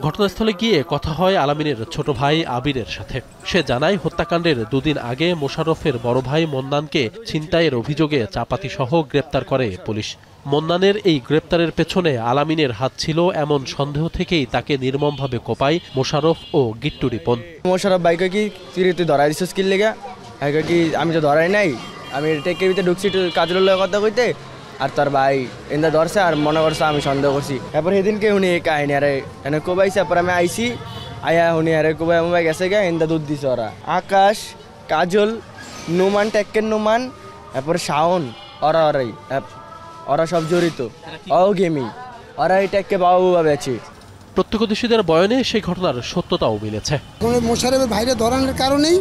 ঘটনাস্থলে গিয়ে কথা হয় আলামিনের ছোট ভাই আবিরের সাথে। সে জানায়, হত্যাকাণ্ডের 2 দিন আগে মোশাররফের বড় ভাই মন্নানকে ছিনতাইয়ের অভিযোগে চাপাতি সহ গ্রেপ্তার করে পুলিশ। মন্নানের এই গ্রেপ্তারের পেছনে আলামিনের হাত ছিল এমন সন্দেহ থেকেই তাকে নির্মমভাবে কোপায় মোশাররফ ও গিট্টু রিপন। মোশাররফ বাইকে কি তুই ধরাই দিছিস কি লেগে? কি আমি তো ধরাই নাই, আমি টেকের ভিতরে ঢুকছি কাজের কথা কইতে, আর তার ভাই এন্দা ধরছে আর মনে করছে আমি সন্দেহ করছি। এরপর সেদিনকে উনি এই কাহিনী আরে এনে কোবাইছে। এরপর আমি আইসি আয়া উনি আরে কোবাই মোবাই গেছে গে এন্দা দুধ দিছে ওরা। আকাশ, কাজল, নুমান, টেক্কের নুমান, এরপর শাওন, ওরা সব জড়িত। ও গেমি ওরা এই টেককে বাবু আছে। প্রত্যক্ষদর্শীদের বয়ানে সেই ঘটনার সত্যতাও মিলেছে। মোশাররফের ভাইরে ধরানোর কারণেই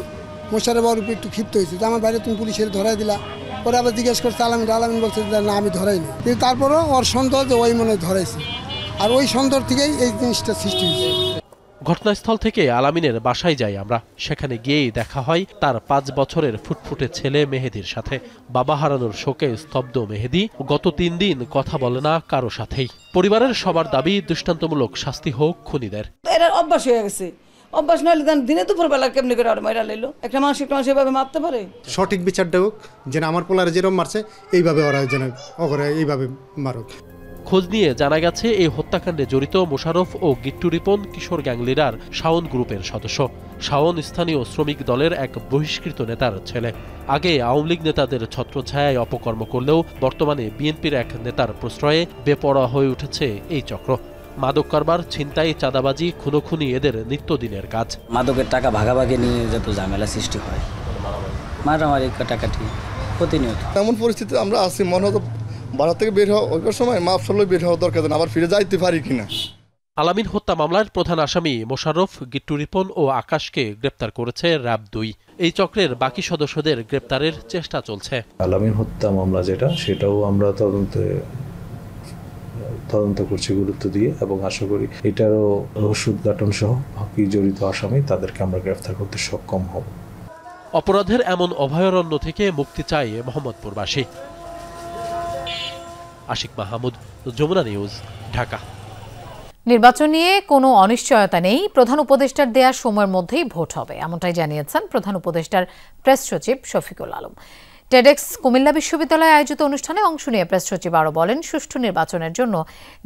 মোশাররফ ওর উপর একটু ক্ষিপ্ত হয়েছে যে আমার বাইরে তুমি পুলিশের ধরাই দিলা। পরে আবার জিজ্ঞেস করছে আলামিন বলছে না আমি ধরাইনি, কিন্তু তারপরও ওর সন্দেহ যে ওই মনে ধরাইছে, আর ওই সন্দেহ থেকেই এই জিনিসটা সৃষ্টি হয়েছে। ঘটনাস্থল থেকে আলামিনের বাসায় যাই আমরা। সেখানে গিয়েই দেখা হয় তার 5 বছরের ফুটফুটে ছেলে মেহেদির সাথে। বাবা হারানোর শোকে স্তব্ধ মেহেদি গত 3 দিন কথা বলে না কারো সাথেই। পরিবারের সবার দাবি দৃষ্টান্তমূলক শাস্তি হোক খুনিদের। এর অভ্যাস হয়ে গেছে, অভ্যাস নইলে দিনে দুপুর বেলা কেমনি করে আর মাইরা লইলো? একটা মানুষ এভাবে মারতে পারে? সঠিক বিচারটা হোক, যেন আমার পোলারে যেরকম মারছে এইভাবে ওরা যেন অগরে এইভাবে মারুক। খোঁজ নিয়ে জানা গেছে এই হত্যাকাণ্ডে জড়িত মোশাররফ ও গিট্টু রিপন কিশোর গ্যাং লিডার শাওন গ্রুপের সদস্য। শাওন স্থানীয় শ্রমিক দলের এক বহিষ্কৃত নেতার ছেলে। আগে আওয়ামী লীগ নেতাদের ছত্রছায়ায় অপকর্ম করলেও বর্তমানে বিএনপির এক নেতার প্রশ্রয়ে বেপরোয়া হয়ে উঠেছে এই চক্র। মাদক কারবার, ছিনতাই, চাঁদাবাজি, খুনোখুনি এদের নিত্যদিনের কাজ। মাদকের টাকা ভাগাভাগি নিয়ে যত ঝামেলা সৃষ্টি হয়, মারামারি কাটাকাটি প্রতিনিয়ত। এমন পরিস্থিতি আমরা আছি, মনে হতো বাড়া থেকে বের হওয়া ওই সময় মাপ সরলে বের হওয়া দরকার, আবার ফিরে যাইতে পারি কিনা। আলামিন হত্যা মামলার প্রধান আসামি মোশাররফ, গিট্টু রিপন ও আকাশকে গ্রেপ্তার করেছে র্যাব 2। এই চক্রের বাকি সদস্যদের গ্রেপ্তারের চেষ্টা চলছে। আলামিন হত্যা মামলা যেটা, সেটাও আমরা তদন্ত করছি গুরুত্ব দিয়ে, এবং আশা করি এটারও রহস্য উদ্ঘাটন সহ বাকি জড়িত আসামি তাদেরকে আমরা গ্রেফতার করতে সক্ষম হব। অপরাধের এমন অভয়ারণ্য থেকে মুক্তি চায় মোহাম্মদপুরবাসী। আশিক মাহমুদ, যমুনা নিউজ, ঢাকা। নির্বাচন নিয়ে কোনো অনিশ্চয়তা নেই। প্রধান উপদেষ্টার দেওয়ার সময়ের মধ্যেই ভোট হবে, এমনটাই জানিয়েছেন প্রধান উপদেষ্টার প্রেস সচিব শফিকুল আলম। টেডেক্স কুমিল্লা বিশ্ববিদ্যালয়ে আয়োজিত অনুষ্ঠানে অংশ নিয়ে প্রেস সচিব আরও বলেন, সুষ্ঠু নির্বাচনের জন্য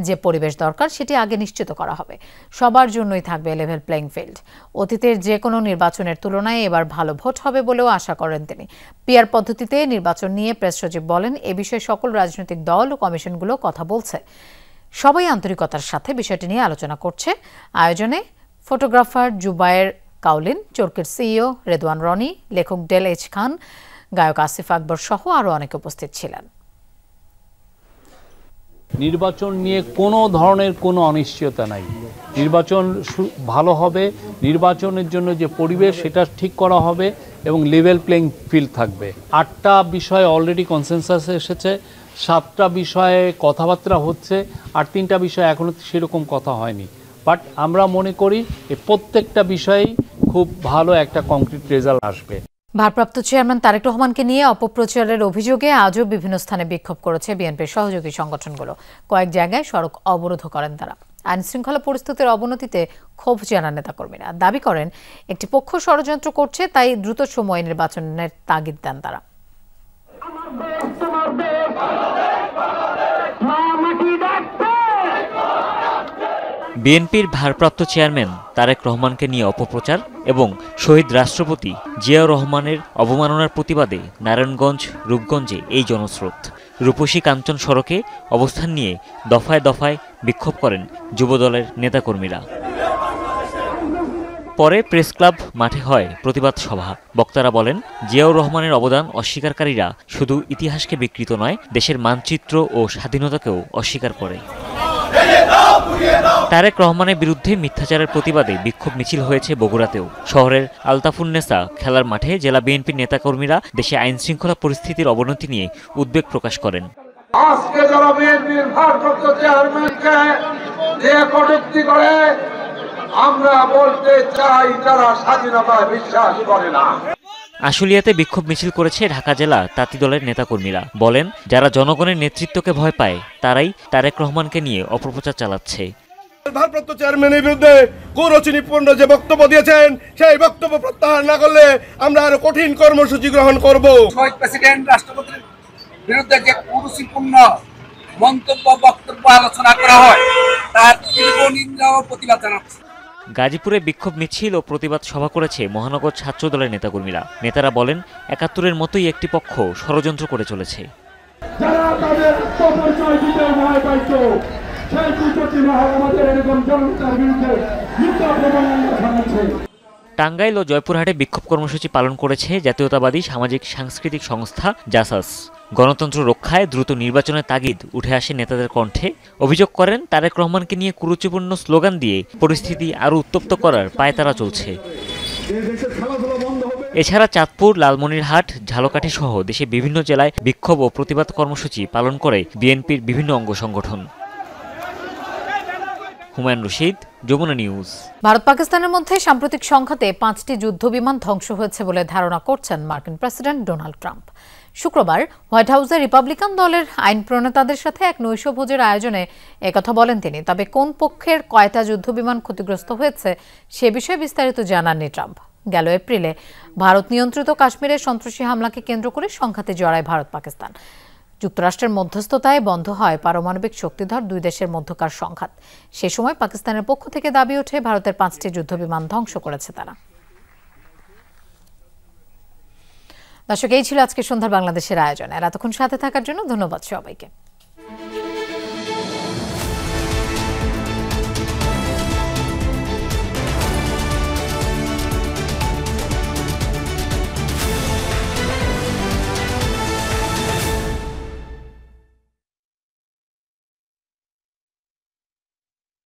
যে পরিবেশ দরকার সেটি আগে নিশ্চিত করা হবে। সবার জন্যই থাকবে লেভেল প্লেইং ফিল্ড। অতীতের যে কোনো নির্বাচনের তুলনায় এবার ভালো ভোট হবে বলেও আশা করেন তিনি। পিআর পদ্ধতিতে নির্বাচন নিয়ে প্রেস সচিব বলেন, এ বিষয়ে সকল রাজনৈতিক দল ও কমিশনগুলো কথা বলছে। সবাই আন্তরিকতার সাথে বিষয়টি নিয়ে আলোচনা করছে। আয়োজনে ফটোগ্রাফার জুবায়ের কাউলিন, চরকির সিইও রেদওয়ান রনি, লেখক ডেল এইচ খান, গায়ক আসিফ আকবর সহ আরও অনেকে উপস্থিত ছিলেন। নির্বাচন নিয়ে কোনো ধরনের কোনো অনিশ্চয়তা নাই। নির্বাচন ভালো হবে, নির্বাচনের জন্য যে পরিবেশ সেটা ঠিক করা হবে এবং লেভেল প্লেইং ফিল্ড থাকবে। 8টা বিষয়ে অলরেডি কনসেনসাস এসেছে, 7টা বিষয়ে কথাবার্তা হচ্ছে, আর 3টা বিষয়ে এখনও সেরকম কথা হয়নি। বাট আমরা মনে করি এই প্রত্যেকটা বিষয়েই খুব ভালো একটা কংক্রিট রেজাল্ট আসবে। ভারপ্রাপ্ত চেয়ারম্যান তারেক রহমানকে নিয়ে অপপ্রচারের অভিযোগে আজও বিভিন্ন স্থানে বিক্ষোভ করেছে বিএনপির সহযোগী সংগঠনগুলো। কয়েক জায়গায় সড়ক অবরোধ করেন তারা। আইন শৃঙ্খলা পরিস্থিতির অবনতিতে ক্ষোভ জানান নেতাকর্মীরা। দাবি করেন একটি পক্ষ ষড়যন্ত্র করছে, তাই দ্রুত সময়ে নির্বাচনের তাগিদ দেন তারা। বিএনপির ভারপ্রাপ্ত চেয়ারম্যান তারেক রহমানকে নিয়ে অপপ্রচার এবং শহীদ রাষ্ট্রপতি জিয়াউর রহমানের অবমাননার প্রতিবাদে নারায়ণগঞ্জ রূপগঞ্জে এই জনস্রোত। রূপসী কাঞ্চন সড়কে অবস্থান নিয়ে দফায় দফায় বিক্ষোভ করেন যুবদলের নেতাকর্মীরা। পরে প্রেস ক্লাব মাঠে হয় প্রতিবাদ সভা। বক্তারা বলেন, জিয়াউর রহমানের অবদান অস্বীকারীরা শুধু ইতিহাসকে বিকৃত নয়, দেশের মানচিত্র ও স্বাধীনতাকেও অস্বীকার করে। তারেক রহমানের বিরুদ্ধে মিথ্যাচারের প্রতিবাদে বিক্ষোভ মিছিল হয়েছে বগুড়াতেও। শহরের আলতাফুন্নেসা খেলার মাঠে জেলা বিএনপির নেতাকর্মীরা দেশে আইন শৃঙ্খলা পরিস্থিতির অবনতি নিয়ে উদ্বেগ প্রকাশ করেন। আজকে যারা বিএনপির ভারপ্রাপ্ত চেয়ারম্যানকে যে কটূক্তি করে, আমরা বলতে চাই যারা স্বাধীনতায় বিশ্বাস করে না। আশুলিয়াতে বিক্ষোভ মিছিল করেছে ঢাকা জেলা তাঁতি দলের নেতাকর্মীরা। বলেন, যারা জনগণের নেতৃত্বকে ভয় পায় তারাই তারেক রহমানকে নিয়ে অপপ্রচার চালাচ্ছে। ভারপ্রাপ্ত চেয়ারম্যানের বিরুদ্ধে কুরুচিপূর্ণ যে বক্তব্য দিয়েছেন, সেই বক্তব্য প্রত্যাহার না করলে আমরা আরো কঠিন কর্মসূচি গ্রহণ করব। শহীদ প্রেসিডেন্ট রাষ্ট্রপতির বিরুদ্ধে যে কুরুচিপূর্ণ মন্তব্য বক্তব্য আলোচনা করা হয়, তার তীব্র নিন্দা ও প্রতিবাদ জানাচ্ছি। গাজীপুরে বিক্ষোভ মিছিল ও প্রতিবাদ সভা করেছে মহানগর ছাত্র দলের নেতাকর্মীরা। নেতারা বলেন, ৭১-এর মতোই একটি পক্ষ ষড়যন্ত্র করে চলেছে। টাঙ্গাইল ও জয়পুরহাটে বিক্ষোভ কর্মসূচি পালন করেছে জাতীয়তাবাদী সামাজিক সাংস্কৃতিক সংস্থা জাসাস। গণতন্ত্র রক্ষায় দ্রুত নির্বাচনের তাগিদ উঠে আসে নেতাদের কণ্ঠে। অভিযোগ করেন, তারেক রহমানকে নিয়ে কুরুচিপূর্ণ স্লোগান দিয়ে পরিস্থিতি আরও উত্তপ্ত করার পায়তারা চলছে। এছাড়া চাঁদপুর, লালমনিরহাট, ঝালকাঠি সহ দেশে বিভিন্ন জেলায় বিক্ষোভ ও প্রতিবাদ কর্মসূচি পালন করে বিএনপির বিভিন্ন অঙ্গ সংগঠন। হুমায়ুন রশিদ, যমুনা নিউজ। ভারত পাকিস্তানের মধ্যে সাম্প্রতিক সংঘাতে 5টি যুদ্ধবিমান ধ্বংস হয়েছে বলে ধারণা করছেন মার্কিন প্রেসিডেন্ট ডোনাল্ড ট্রাম্প। শুক্রবার হোয়াইট হাউসে রিপাবলিকান দলের আইন প্রণেতাদের সাথে এক নৈশভোজের আয়োজনে একথা বলেন তিনি। তবে কোন পক্ষের কয়টা যুদ্ধবিমান ক্ষতিগ্রস্ত হয়েছে সে বিষয়ে বিস্তারিত জানাননি ট্রাম্প। গেল এপ্রিলে ভারত নিয়ন্ত্রিত কাশ্মীরে সন্ত্রাসী হামলাকে কেন্দ্র করে সংঘাতে জড়ায় ভারত পাকিস্তান। যুক্তরাষ্ট্রের মধ্যস্থতায় বন্ধ হয় পারমাণবিক শক্তিধর দুই দেশের মধ্যকার সংঘাত। সে সময় পাকিস্তানের পক্ষ থেকে দাবি ওঠে ভারতের 5টি যুদ্ধবিমান ধ্বংস করেছে তারা। দর্শক, এই ছিল আজকে সন্ধ্যার বাংলাদেশের আয়োজন। এতক্ষণ সাথে থাকার জন্য ধন্যবাদ সবাইকে।